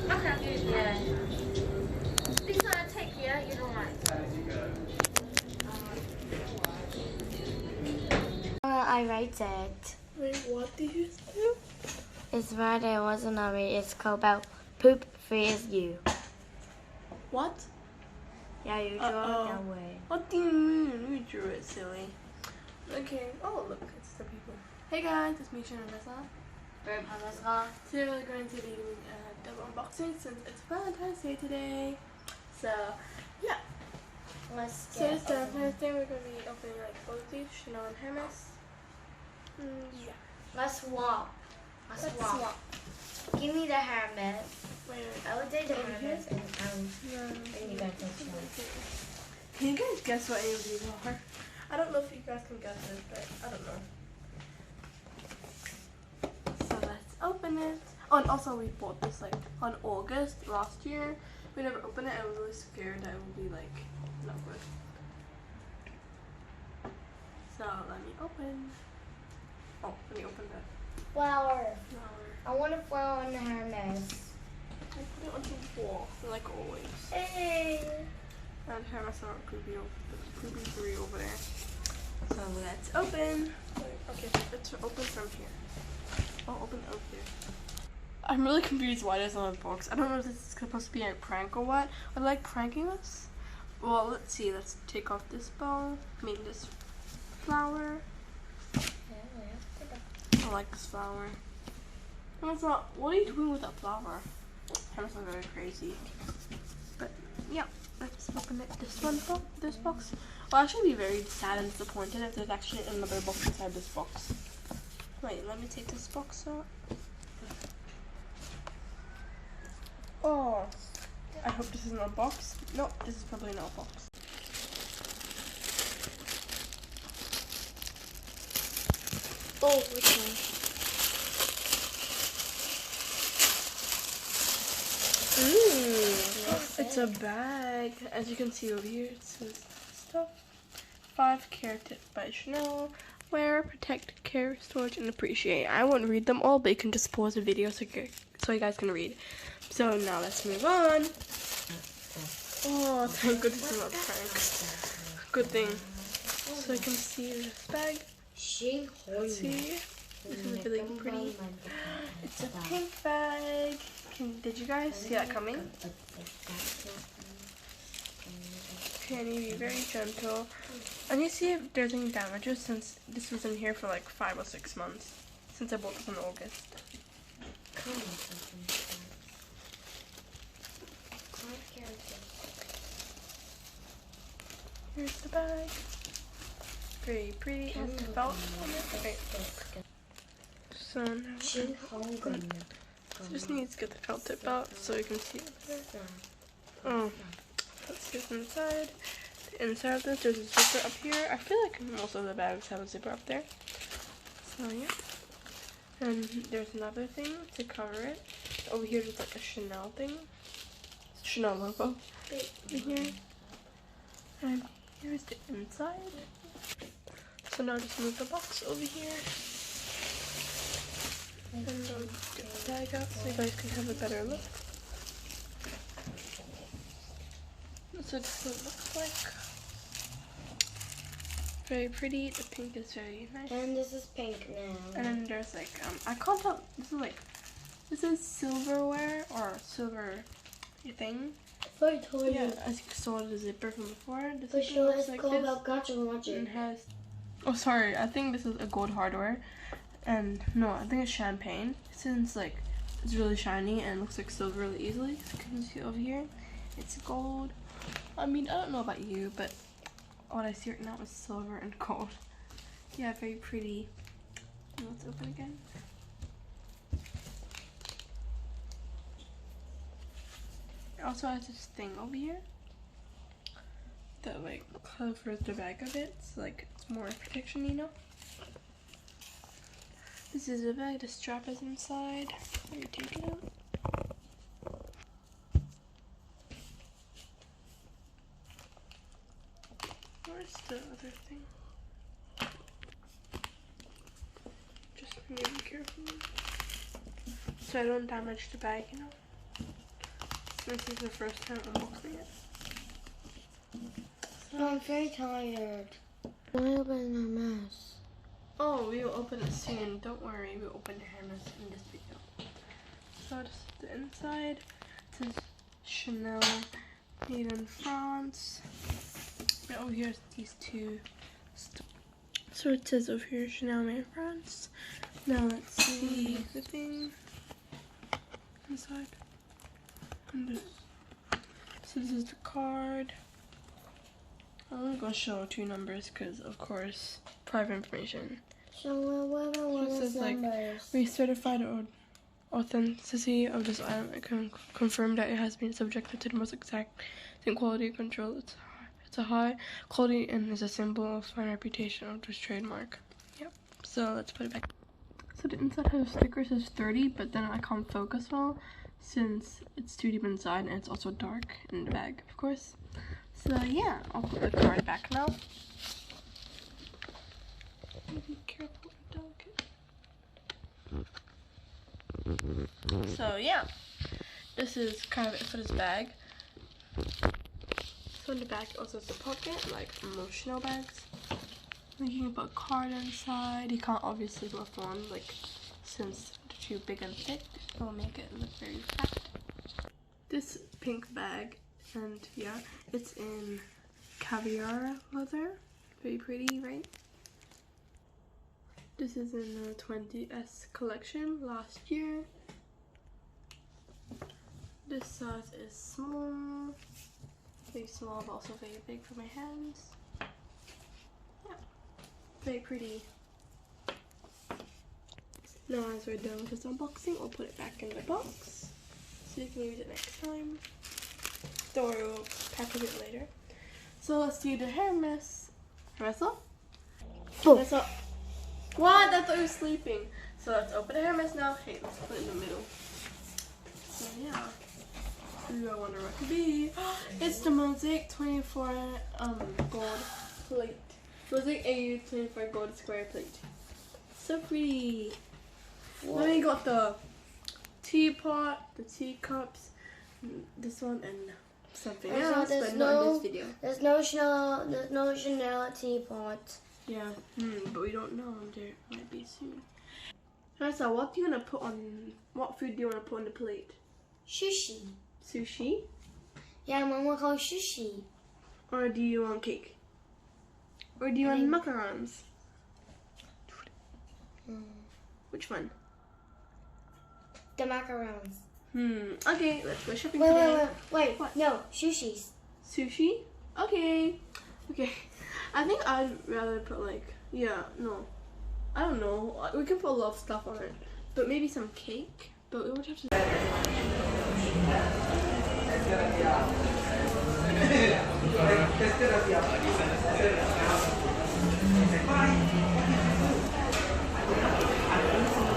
Okay. Yeah. These are take here. You don't like. I write it. Wait, what did you do? It's right there wasn't on me. It's called about poop free is you. What? Yeah, you draw it that way. What do you mean? You drew it, silly. Okay. Oh, look, it's the people. Hey guys, it's me, Chanellahermeslla. Today we're going to be doing a double unboxing since it's Valentine's Day today. So, yeah. So it's the first thing we're going to be opening like both these, Chanel and Hermes. Yeah. Let's swap. Let's swap. Give me the Hermes. Wait. I would take the Over here? Hermes and you guys take one. Can you guys guess what any of these are? I don't know if you guys can guess this, but I don't know. So let's open it. Oh, and also we bought this like on August last year. We never opened it. I was really scared that it would be like not good. So let me open. Oh, let me open that Flower. flower. I want a flower on the Hermes. I put it on the wall like always. Hey. And Hermes are creepy three over there. So let's open. Okay, let's open from here. I'll open over here. I'm really confused why there's on a box. I don't know if this is supposed to be a prank or what. Are they like pranking us? Well, let's see. Let's take off this bowl. I mean this flower. I like this flower. And it's not. What are you doing with that flower? Hermes are very crazy. But yeah, let's open it. This box. Well, I should be very sad and disappointed if there's actually another box inside this box. Wait, let me take this box out. Oh, I hope this isn't a box. No, this is probably not a box. Oh, which one? It's a bag. As you can see over here, it says stuff. 5 care tips by Chanel. Wear, protect, care, storage, and appreciate. I won't read them all, but you can just pause the video so you guys can read. So now let's move on. Oh, thank goodness it's not a prank. Good thing. So you can see this bag. Let's see. This is really pretty. It's a pink bag. Did you guys see that coming? Okay, I need to be very gentle. I need to see if there's any damages since this was in here for like 5 or 6 months. Since I bought this in August. Here's the bag. Very pretty. It has a belt on it. Okay. So now just need to get the felt tip out so you can see it better. Oh, let's see what's inside. The inside of this, there's a zipper up here. I feel like most of the bags have a zipper up there. So yeah. And there's another thing to cover it. Over here there's like a Chanel thing. Chanel logo in here. And here's the inside. So now just move the box over here. And get the bag out so you guys can have a better look. So this is what it looks like. Very pretty. The pink is very nice. And this is pink now. And then there's like I can't tell. This is silverware or silver thing. I told you. Yeah, as you saw the zipper from before. This For is sure, it's like called this. about gotcha watching. And has. Oh, sorry. I think this is a gold hardware. And no, I think it's champagne. Since like it's really shiny and looks like silver really easily. So you can see over here, it's gold. I mean, I don't know about you, but what I see right now is silver and gold. Yeah, very pretty. And let's open again. It also has this thing over here that like covers the back of it, so like it's more protection, you know. This is a bag. The strap is inside. Let me take it out. Where's the other thing? Just be careful so I don't damage the bag, you know. This is the first time unboxing it. So I'm very tired. I open Hermes. Oh, we will open it soon. Don't worry, we'll open the Hermes in this video. So this is the inside. It says Chanel, made in France. And over here, these two. So it says over here, Chanel, made in France. Now let's see the thing inside. And this. So this is the card. I'm only gonna show 2 numbers because, of course, private information. So what are It says like, numbers? we certified authenticity of this item and can confirm that it has been subjected to the most exact quality control. It's a high quality and is a symbol of fine reputation of this trademark. Yep. So let's put it back. So the inside has a sticker, it says 30, but then I can't focus well since it's too deep inside and it's also dark in the bag, of course. So yeah, I'll put the card back now. Be careful and delicate. So yeah, this is kind of it for this bag. So in the back also has a pocket, like emotional bags. You can put a card inside. You can't obviously put a phone, like since they're too big and thick, it will make it look very fat. This pink bag, and yeah, it's in caviar leather. Very pretty, right? This is in the 20S collection last year. This size is small. Very small, but also very big for my hands. Yeah, very pretty. Now as we're done with this unboxing, I'll put it back in the box so you can use it next time. Don't worry, we'll package it later. So let's do the Hermes. Hermeslla? Hermeslla. What? I thought you were sleeping. So let's open the Hermes now. Hey, let's put it in the middle. So yeah. Ooh, I wonder what it could be. It's the mosaique 24 gold plate. Mosaique AU 24 gold square plate. So pretty. Whoa. Then we got the teapot, the teacups, this one, and something else, but not in this video. There's no Chanel teapot. Yeah, but we don't know. There might be soon. So what do you want to put on? What food do you want to put on the plate? Sushi. Sushi? Yeah, Mama calls sushi. Or do you want cake? Or do you want macarons? Which one? The macarons. Okay, let's go shopping today. Wait. What? No, sushis. Sushi? Okay. Okay. I think I'd rather put like, I don't know. We can put a lot of stuff on it. But maybe some cake. But we would have to...